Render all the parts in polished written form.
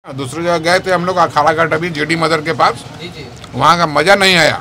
दूसरी जगह गए थे हम लोग अखाड़ा घाट अभी जेडी मदर के पास। वहाँ का मज़ा नहीं आया।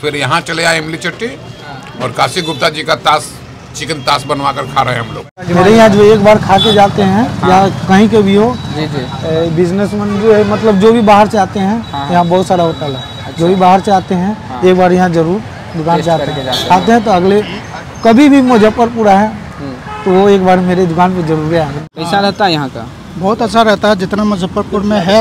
फिर यहाँ चले आए इमली चट्टी और काशी गुप्ता जी का चिकन ताश बनवा कर खा रहे हैं हम लोग। मेरे यहाँ जो एक बार खा के जाते हैं या कहीं के भी हो बिजनेसमैन जो है, मतलब जो भी बाहर से आते हैं, यहाँ बहुत सारा होटल है, जो भी बाहर से आते हैं एक बार यहाँ जरूर दुकान से आते हैं तो अगले कभी भी मुजफ्फरपुर है तो वो एक बार मेरी दुकान पे जरूर आए। कैसा रहता है यहाँ का? बहुत अच्छा रहता है, जितना मुजफ्फरपुर में है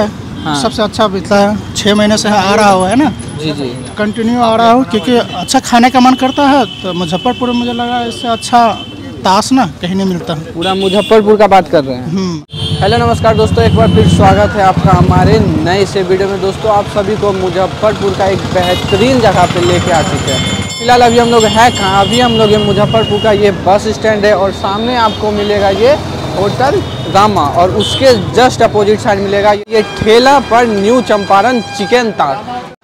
सबसे अच्छा बीतता है। 6 महीने से आ रहा हुआ है ना जी, कंटिन्यू आ रहा हूँ क्योंकि अच्छा खाने का मन करता है। तो मुजफ्फरपुर में मुझे लगा इससे अच्छा ताश ना कहीं नहीं मिलता। पूरा मुजफ्फरपुर का बात कर रहे हैं। हेलो नमस्कार दोस्तों, एक बार फिर स्वागत है आपका हमारे नए से वीडियो में। दोस्तों आप सभी को मुजफ्फरपुर का एक बेहतरीन जगह पे लेके आ चुके हैं। फिलहाल अभी हम लोग हैं कहाँ? अभी हम लोग ये मुजफ्फरपुर का ये बस स्टैंड है और सामने आपको मिलेगा ये होटल गामा और उसके जस्ट अपोजिट साइड मिलेगा ये ठेला पर न्यू चंपारण चिकन ताश।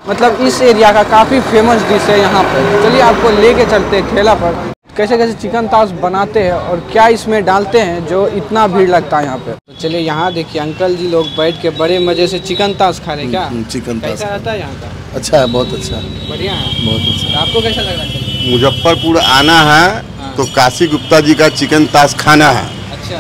मतलब इस एरिया का काफ़ी फेमस डिश है यहाँ पर। चलिए आपको लेके चलते हैं ठेला पर, कैसे कैसे चिकन ताश बनाते हैं और क्या इसमें डालते हैं जो इतना भीड़ लगता है यहाँ पे। तो चलिए यहाँ देखिए अंकल जी लोग बैठ के बड़े मजे से चिकन ताश खा रहे हैं। क्या चिकन ताश कैसा रहता है यहाँ का? अच्छा है, बहुत अच्छा, बढ़िया है, बहुत अच्छा। आपको कैसा लग रहा है? मुजफ्फरपुर आना है तो काशी गुप्ता जी का चिकन ताश खाना है। अच्छा,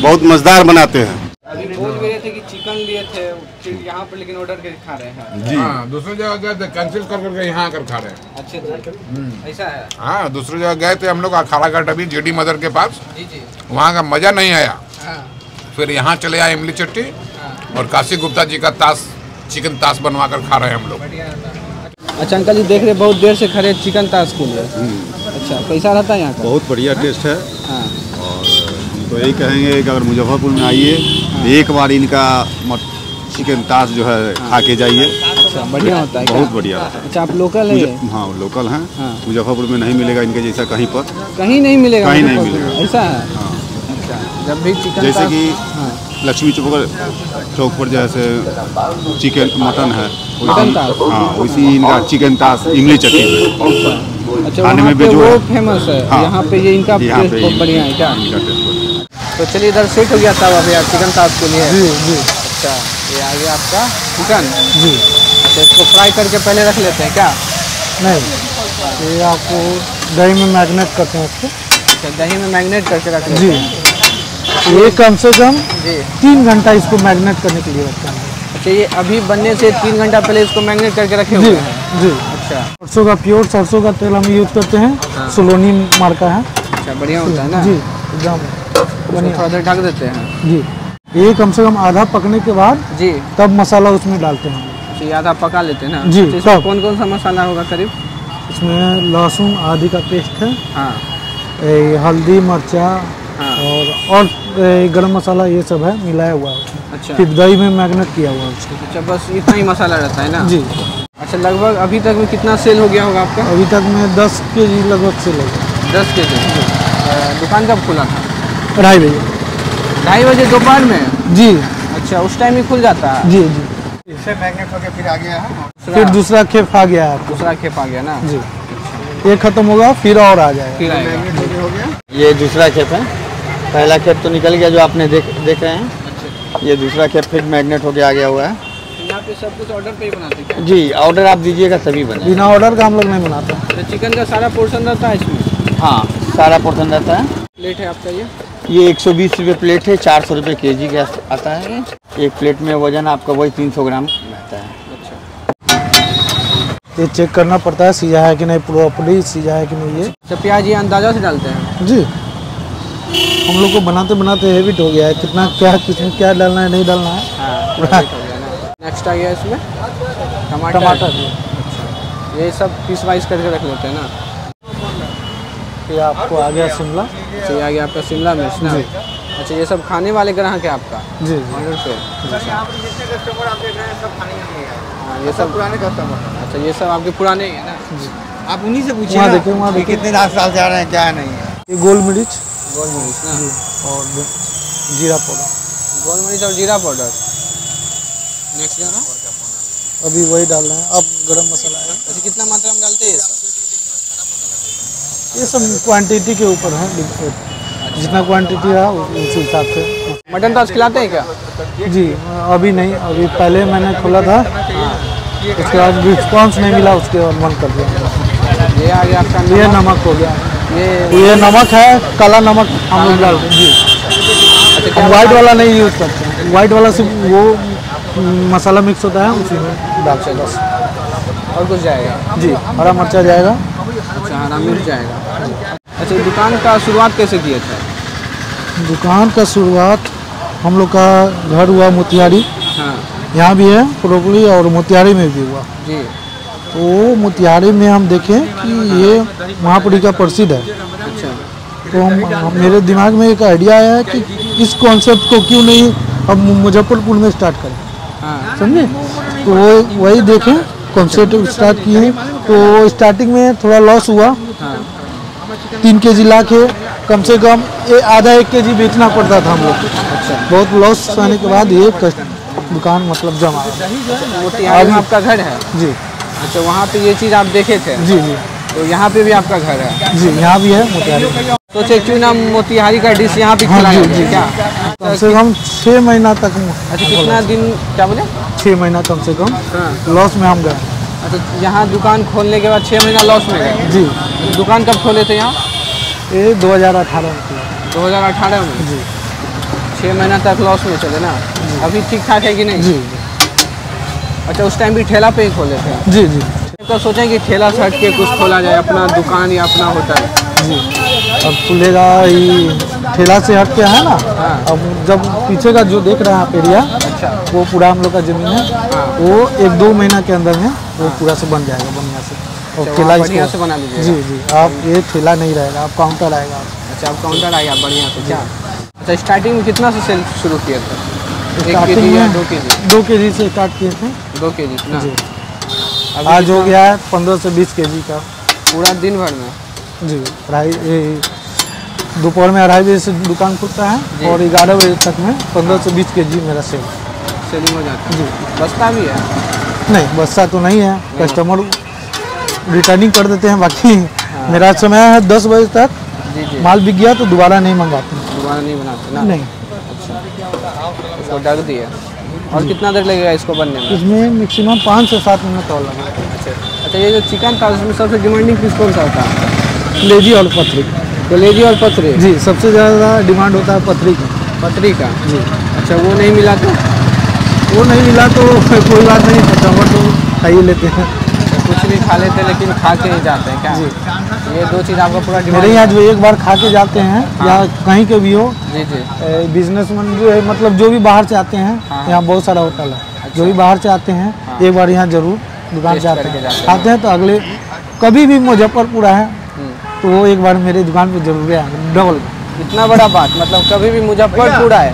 बहुत मजेदार बनाते हैं। अभी बोल भी रहे थे कि चिकन लिए थे फिर यहाँ पर, लेकिन ऑर्डर करके खा रहे हैं जी। दूसरी जगह गए थे, कैंसिल कर करके यहाँ आकर खा रहे हैं। अच्छा जी, ऐसा है। हाँ, दूसरी जगह गए थे हम लोग अखाड़ा घाट अभी जेडी मदर के पास। जी, वहाँ का मज़ा नहीं आया। हाँ, फिर यहाँ चले आए इमली चट्टी और काशी गुप्ता जी का चिकन ताश बनवा कर खा रहे हैं हम लोग। अच्छा अंकल जी देख रहे बहुत देर से खड़े चिकन ताश के लिए। अच्छा, कैसा रहता है यहाँ का? बहुत बढ़िया टेस्ट है। हाँ, और तो यही कहेंगे कि अगर मुजफ्फरपुर में आइए एक बार इनका चिकन ताश जो है खा के जाइए। अच्छा, बढ़िया होता है, बहुत बढ़िया होता है। अच्छा, आप लोकल है? हाँ, लोकल हैं। हाँ। मुजफ्फरपुर में नहीं मिलेगा इनके जैसा कहीं पर, कहीं नहीं मिलेगा, कहीं नहीं मिलेगा। ऐसा है। हाँ। अच्छा, जब भी चिकन जैसे कि हाँ, लक्ष्मी चौक पर जैसे चिकन मटन है, चिकन ताश। हाँ उसी इनका चिकन ताश इमली चट्टी है। अच्छा, खाने में वहाँ पे भी जो वो है फेमस है। हाँ, यहाँ पे ये इनका यहाँ टेस्ट पे बहुत बढ़िया है। क्या इनका टेस्ट बढ़िया। तो चलिए इधर सेट हो गया था अभी यार चिकन ताश के लिए। जी जी। अच्छा, ये आ गया आपका चिकन। जी अच्छा, इसको फ्राई करके पहले रख लेते हैं क्या? नहीं, ये आपको दही में मैरिनेट करते हैं इसको। अच्छा, दही में मैरिनेट करके रख लेते जी, हैं। ये कम से कम जी, 3 घंटा इसको मैरिनेट करने के लिए रखते हैं। अच्छा, ये अभी बनने से 3 घंटा पहले इसको मैरिनेट करके रखे जी हुए हैं। जी। अच्छा सरसों का प्योर सरसों का तेल हम यूज़ करते हैं, सोलोनी मार्का है। अच्छा, बढ़िया होता है ना जी, एकदम बढ़िया। थोड़ा देर ढक देते हैं जी। ये कम से कम आधा पकने के बाद जी। तब मसाला उसमें डालते हैं। अच्छा, ये आधा पका लेते हैं ना जी, तो इसमें तब। कौन कौन सा मसाला होगा करीब? इसमें लहसुन आदि का पेस्ट है, हाँ हल्दी मिर्चा हाँ। और गरम मसाला, ये सब है मिलाया हुआ है। अच्छा, फिर दही में मैरिनेट किया हुआ है उसको। अच्छा, बस इतना ही मसाला रहता है ना? जी। अच्छा, लगभग अभी तक में कितना सेल हो गया होगा आपका? अभी तक मैं 10 kg लगभग से लगा। 10 केजी। दुकान कब खुला था? 2:30 बजे। 2:30 बजे दोपहर में? जी अच्छा, उस टाइम ही खुल जाता है? जी जी। इससे मैग्नेट होकर फिर आ गया है। फिर दूसरा खेप आ गया है आपको। दूसरा खेप आ गया ना? जी, ये खत्म होगा फिर और आ जाएगा। फिर आएगा। हो गया। ये दूसरा खेप है, पहला खेप तो निकल गया जो आपने देख रहे हैं। ये दूसरा खेप फिर मैग्नेट होके आ गया हुआ है। यहाँ पे सब कुछ ऑर्डर पे ही बनाते हैं क्या? जी, ऑर्डर आप दीजिएगा तभी बने। बिना ऑर्डर का हम लोग नहीं बनाते। तो चिकन का सारा पोर्शन रहता है इसमें? हाँ, सारा पोर्शन रहता है। प्लेट है आपका ये 120 रुपये प्लेट है, 400 रुपये केजी का आता है। एक प्लेट में वजन आपका वही 300 ग्राम रहता है। ये चेक करना पड़ता है सीधा है कि नहीं, प्रॉपर्ली सीधा है कि नहीं। ये अच्छा, प्याज ये अंदाजा से डालते हैं? जी, हम लोग को बनाते बनाते हैबिट हो गया है, कितना क्या किसमें क्या डालना है नहीं डालना है। हाँ, नेक्स्ट आ गया इसमें टमाटर। अच्छा, ये सब पीस वाइज करके रख लेते हैं ना? फिर आपको आ गया शिमला। अच्छा, ये आ गया आपका शिमला मिर्च ना? अच्छा, ये सब खाने वाले ग्राहक है आपका जी ऑर्डर पे? कस्टमर आप देख रहे हैं सब खाने के लिए है। हाँ, ये सब पुराने कस्टमर। अच्छा, ये सब आपके पुराने ही है ना? आप उन्हीं से पूछिए वहाँ ना देखिए, वहाँ कि देखिए। कितने रात साल जा रहे हैं क्या नहीं है। ये गोल मिर्च गोल मरीच ना? और जीरा पाउडर। गोल मरीच और जीरा पाउडर। नेक्स्ट जाना अभी वही डाल रहे हैं। अब गरम मसाला है। अच्छा, कितना मात्रा में डालते हैं ये सब? ये सब क्वांटिटी के ऊपर है। जितना क्वांटिटी है उसी हिसाब से। मटन ताश खिलाते हैं क्या? जी अभी नहीं, अभी पहले मैंने खोला था, उसके बाद रिस्पॉन्स नहीं मिला, उसके बाद बंद कर दिया। ये आ गया आपका ये नमक। नमक हो गया, ये नमक है, काला नमक हम लोग डालते हैं जी। अच्छा, हम व्हाइट वाला नहीं यूज़ करते हैं, व्हाइट वाला सिर्फ वो मसाला मिक्स होता है उसी में डालते हैं बस। और कुछ जाएगा जी, हरा मिर्चा जाएगा। अच्छा, हरा मिर्च जाएगा। अच्छा, दुकान का शुरुआत कैसे किए थे? दुकान का शुरुआत हम लोग का घर हुआ मोतिहारी, हाँ यहाँ भी है प्रोपली, और मोतिहारी में भी हुआ। जी। तो मोतिहारी में हम देखें कि ये महापुरी का प्रसिद्ध है, अच्छा, तो मेरे दिमाग में एक आइडिया आया है कि इस कॉन्सेप्ट को क्यों नहीं अब मुजफ्फरपुर में स्टार्ट करें, हाँ समझे। तो वो वही देखें, कॉन्सेप्ट स्टार्ट किए। तो स्टार्टिंग में थोड़ा लॉस हुआ, हाँ 3 kg ला के कम से कम आधा 1 kg बेचना पड़ता था हम लोग। अच्छा, बहुत लॉस आने के बाद ये दुकान मतलब जमा। मोतिहारी में आपका घर है? जी अच्छा, वहाँ पे ये चीज़ आप देखे थे? जी जी तो यहाँ पे भी आपका घर है? जी, यहाँ भी है मोतिहारी। सोचे क्यों ना मोतिहारी का डिश यहाँ पे हाँ, खिलाया जी, जाए जी, क्या? कम से कम 6 महीना तक। अच्छा, कितना दिन, क्या बोले? 6 महीना कम से कम हाँ। लॉस में हम गए। अच्छा, यहाँ दुकान खोलने के बाद 6 महीना लॉस में गए? जी, दुकान कब खोले थे यहाँ? ये 2018 में किया। 2018 में? जी 6 महीना तक लॉस में चले ना? अभी ठीक ठाक है कि नहीं? जी अच्छा, उस टाइम भी ठेला पे ही खोले थे? जी जी तो सोचें कि ठेला से हट के कुछ खोला जाए, अपना दुकान या अपना होटल। जी। अब खुलेगा ही ठेला से हट के है ना। हाँ। अब जब पीछे का जो देख रहे हैं आप एरिया, अच्छा, वो पूरा हम लोग का जमीन है। हाँ। वो 1-2 महीना के अंदर में वो पूरा से बन जाएगा बढ़िया से। और अच्छा, ठेला वहाँ बढ़िया से इसको बना लीजिएगा। जी जी, आप ये ठेला नहीं रहेगा, आप काउंटर आएगा। अच्छा, आप काउंटर आएगा बढ़िया से क्या? अच्छा, स्टार्टिंग में कितना से सेल शुरू किए थे? 1 स्टार्टिंग kg या में 2 kg? 2 kg से स्टार्ट किए थे 2 kg ना? जी। अभी आज हो कितना? गया है 15 से 20 kg का। पूरा दिन भर में? जी, दोपहर में 2:30 बजे से दुकान खुलता है और 11 बजे तक में 15 से 20 kg मेरा सेलिंग हो जाता है? जी। बस्ता भी है? नहीं, बस्ता तो नहीं है, कस्टमर रिटर्निंग कर देते हैं। बाकी मेरा समय है 10 बजे तक, जी जी। माल बिक गया तो दोबारा नहीं मंगाते हैं। दोबारा नहीं बनाते ना? नहीं, इसको ढक दिया। और कितना देर लगेगा इसको बनने में? इसमें मैक्सिमम 5 से 7 मिनट और लगा। अच्छा, ये जो चिकन था उसमें सबसे डिमांडिंग पीस कौन सा होता है? कलेजी और पथरी। कलेजी और पथरी? जी, सबसे ज़्यादा डिमांड होता है पथरी का। पथरी का? जी। अच्छा, वो नहीं मिला तो? वो नहीं मिला तो कोई बात नहीं, कस्टमर तो खा ही लेते हैं। कुछ भी खा लेते हैं लेकिन खा के ही जाते हैं क्या? जी। ये 2 चीज़ आपका पूरा डिमांड? मेरे यहाँ जो एक बार खा के जाते हैं या कहीं के भी हो, जी जी। बिजनेसमैन जो है मतलब जो भी बाहर से आते हैं, हाँ। यहाँ बहुत सारा होटल है। जो भी बाहर से आते हैं एक बार यहाँ जरूर दुकान टेस्ट से आते करके हैं, जाते हैं। आते हैं तो अगले कभी भी मुजफ्फरपुर आए तो वो एक बार मेरे दुकान पे जरूर आए, डबल। इतना बड़ा बात, मतलब कभी भी मुजफ्फरपुर आए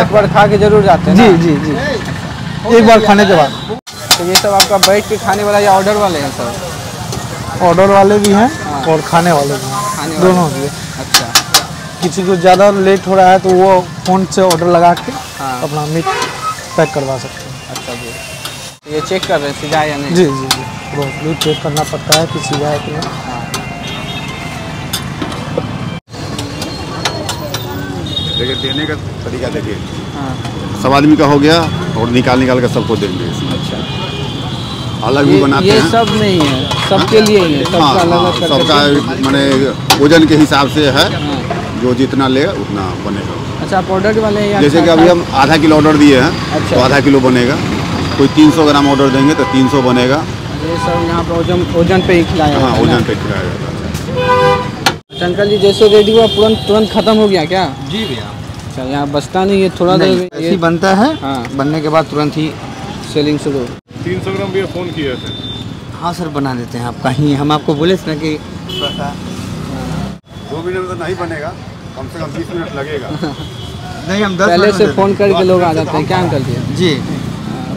एक बार खा के जरूर जाते हैं जी ना? जी जी, एक बार खाने के बाद। तो ये सब आपका बैठ के खाने वाला या ऑर्डर वाले हैं सब? ऑर्डर वाले भी हैं हाँ। और खाने वाले भी हैं, खाने वाले? दोनों भी है। अच्छा, किसी को ज़्यादा लेट हो रहा है तो वो फ़ोन से ऑर्डर लगा के हाँ। अपना मीट पैक करवा सकते हैं। अच्छा जी। ये चेक कर रहे हैं सीधा है या नहीं? जी जी जी, प्रोपरली चेक करना पड़ता है कि सीधा है कि नहीं। देखिए देने का तरीका देखिए, हाँ। सब आदमी का हो गया और निकाल कर सबको देंगे इसमें। अच्छा, अलग भी बनाते ये हैं। सब नहीं है, सबके लिए ही है, सबका हाँ, अलग हाँ, अलग करके? सबका माने वजन के हिसाब से है, हाँ। जो जितना ले उतना बनेगा। अच्छा, आप ऑर्डर वाले हैं या जैसे कि अभी हम आधा किलो ऑर्डर दिए हैं अच्छा। तो आधा किलो बनेगा। कोई 300 ग्राम ऑर्डर देंगे तो 300 बनेगा। ये सब यहाँ पे ओजन पे ही खिलाया हाँ, जाता है ना? वजन पे खिलाया जाता है। अच्छा, अंकल जी जैसे रेडी हुआ तुरंत खत्म हो गया क्या? जी भैया, अच्छा, यहाँ बचता नहीं है थोड़ा देर में? ऐसे ही बनता है। हाँ। बनने के बाद तुरंत ही सेलिंग शुरू? 300 ग्राम भैया फ़ोन किया था। हाँ सर, बना देते हैं। आप कहीं हम आपको बोले थे ना कि 2 मिनट में तो नहीं बनेगा, कम से कम 20 मिनट लगेगा। नहीं, हम 10 पहले मिनट से में फ़ोन करके लोग आ जाते हैं क्या अंकल जी? जी,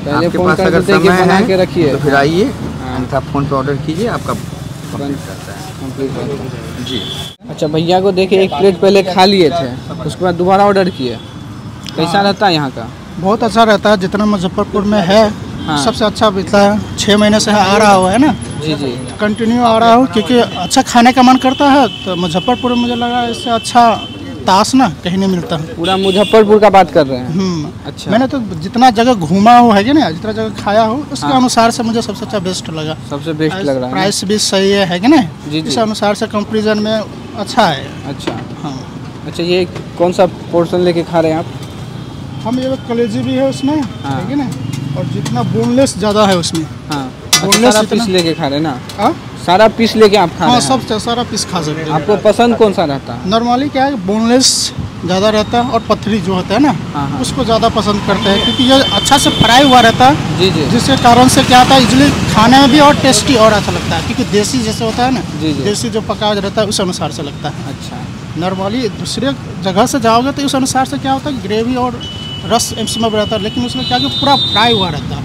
पहले आपके फ़ोन पास कर अगर देते हैं कि समय बना है के रखिए तो फिर आइए, हाँ। अन्यथा फ़ोन पे ऑर्डर कीजिए, आपका तुरंत कंप्लीट कर देंगे। जी। अच्छा, भैया को देखे 1 प्लेट पहले खा लिए थे, उसके बाद दोबारा ऑर्डर किए। कैसा रहता है यहाँ का? बहुत अच्छा रहता है, जितना मुजफ्फरपुर में है हाँ। सबसे अच्छा बिकता है। 6 महीने से आ रहा हुआ है ना, जी जी। कंटिन्यू आ रहा हूँ क्योंकि अच्छा खाने का मन करता है। तो मुजफ्फरपुर में मुझे लगा इससे अच्छा ताश ना कहीं नहीं मिलता। पूरा मुजफ्फरपुर का बात कर रहे हैं? अच्छा। मैंने तो जितना जगह घूमा हो है ना, जितना जगह खाया हो उसके अनुसार से मुझे सबसे अच्छा बेस्ट लगा। सबसे बेस्ट लग रहा है। प्राइस भी सही है कि नहीं? जी। इस अनुसार से कंपेरिजन में अच्छा है। अच्छा। हाँ। अच्छा, ये कौन सा पोर्शन लेके खा रहे हैं आप? हम ये कलेजी भी है उसमें, है ना, और जितना बोनलेस ज़्यादा है उसमें। हाँ। बोनलेस सारा पीस लेके खा रहे हैं ना? हाँ, सारा पीस लेके आप खा रहे हैं? सब सारा पीस खा सकते हैं। आपको पसंद कौन सा रहता है? नॉर्मली क्या है, बोनलेस ज़्यादा रहता है और पथरी जो होता है ना, उसको ज़्यादा पसंद करते हैं क्योंकि ये अच्छा से फ्राई हुआ रहता है। जी जी। जिसके कारण से क्या होता है, इजली खाने में भी और टेस्टी और अच्छा लगता है क्योंकि देसी जैसे होता है ना। जी जी। देसी जो पकाया रहता है उस अनुसार से लगता है। अच्छा। नॉर्मली दूसरे जगह से जाओगे तो उस अनुसार से क्या होता है, ग्रेवी और रस इसमें रहता है, लेकिन उसमें क्या कि पूरा फ्राई हुआ रहता है।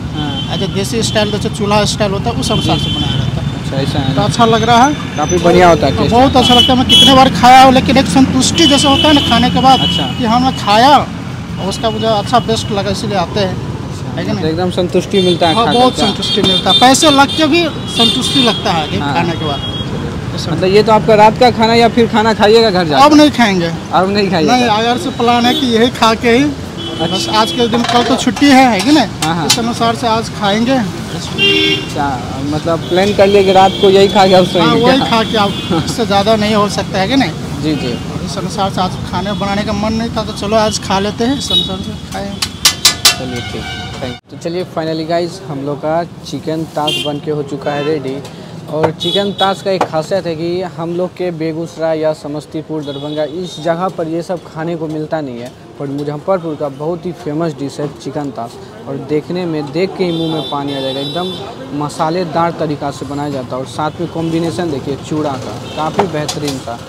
ऐसे देसी स्टाइल जैसे चूल्हा स्टाइल होता है उस अनुसार से बनाया रहता है। अच्छा, ऐसा है। तो अच्छा लग रहा है, काफ़ी बढ़िया होता है। बहुत अच्छा लगता है। मैं कितने बार खाया हूँ, लेकिन एक संतुष्टि जैसे होता है ना खाने के बाद। अच्छा। कि हाँ मैं खाया और उसका मुझे अच्छा बेस्ट लगा, इसीलिए आते हैं, है कि नहीं? एकदम संतुष्टि मिलता है। हाँ, बहुत संतुष्टि मिलता है। पैसे लग के भी संतुष्टि लगता है खाने के बाद। मतलब ये तो आपका रात का खाना या फिर खाना खाइएगा घर जाकर? अब नहीं खाएंगे। अब नहीं खाइएगा? नहीं, अगर से प्लान है कि यही खा के ही बस आज के दिन, कल तो छुट्टी है कि नहीं? इस अनुसार से आज खाएंगे। अच्छा, मतलब प्लान कर लिए कि रात को यही खा के आप सोएंगे? वही खा के, आप इससे ज़्यादा नहीं हो सकता है कि नहीं? जी जी। इस अनुसार से आज खाने बनाने का मन नहीं था तो चलो आज खा लेते हैं, इस अनुसार से खाए। चलिए ठीक, थैंक यू। तो चलिए फाइनली गाइस, हम लोग का चिकन ताश बन के हो चुका है रेडी। और चिकन ताश का एक खासियत है कि हम लोग के बेगूसराय या समस्तीपुर, दरभंगा इस जगह पर ये सब खाने को मिलता नहीं है, पर मुजफ्फरपुर का बहुत ही फेमस डिश है चिकन ताश। और देखने में, देख के ही मुंह में पानी आ जाएगा। एकदम मसालेदार तरीक़ा से बनाया जाता है और साथ में कॉम्बिनेशन देखिए चूड़ा का, काफ़ी बेहतरीन था,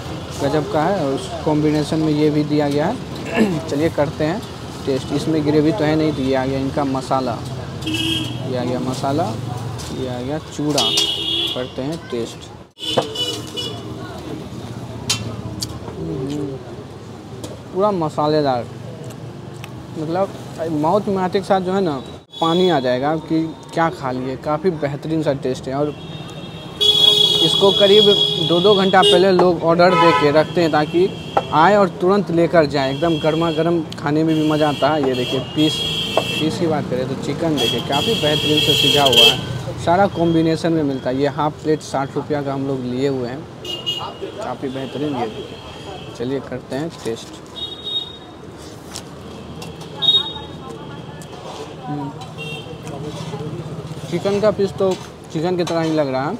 गजब का है। और उस कॉम्बिनेशन में ये भी दिया गया है। चलिए करते हैं टेस्ट। इसमें ग्रेवी तो है नहीं, तो ये आ गया इनका मसाला, ये आ गया मसाला, ये आ गया चूड़ा। करते हैं टेस्ट। पूरा मसालेदार, मतलब माउथ में आते के साथ जो है ना पानी आ जाएगा कि क्या खा लिए। काफ़ी बेहतरीन सा टेस्ट है। और इसको करीब 2-2 घंटा पहले लोग ऑर्डर दे के रखते हैं ताकि आए और तुरंत लेकर जाएं। एकदम गर्मा गर्म खाने में भी मज़ा आता है। ये देखिए पीस की बात करें तो चिकन देखिए काफ़ी बेहतरीन से सिझा हुआ है, सारा कॉम्बिनेशन में मिलता है। ये हाफ प्लेट 60 रुपया का हम लोग लिए हुए हैं, काफ़ी बेहतरीन। ये देखिए, चलिए करते हैं टेस्ट। चिकन का पीस तो चिकन की तरह ही लग रहा है,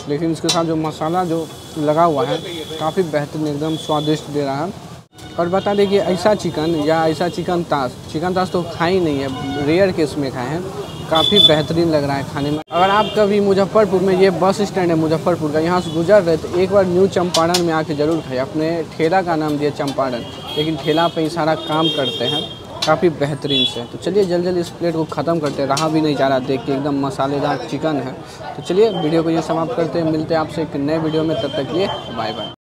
लेकिन इसके साथ जो मसाला जो लगा हुआ है काफ़ी बेहतरीन, एकदम स्वादिष्ट दे रहा है। और बता दें कि ऐसा चिकन या ऐसा चिकन ताश तो खाए ही नहीं है, रेयर केस में खाए हैं। काफ़ी बेहतरीन लग रहा है खाने में। अगर आप कभी मुजफ्फरपुर में, ये बस स्टैंड है मुजफ्फरपुर का, यहाँ से गुजर रहे तो एक बार न्यू चंपारण में आके ज़रूर खाइए। अपने ठेला का नाम दिया चंपारण, लेकिन ठेला पे ही सारा काम करते हैं काफ़ी बेहतरीन से। तो चलिए जल्दी इस प्लेट को ख़त्म करते हैं, रहा भी नहीं जा रहा देख के, एकदम मसालेदार चिकन है। तो चलिए वीडियो को ये समाप्त करते हैं, मिलते हैं आपसे एक नए वीडियो में, तब तक के लिए बाय बाय।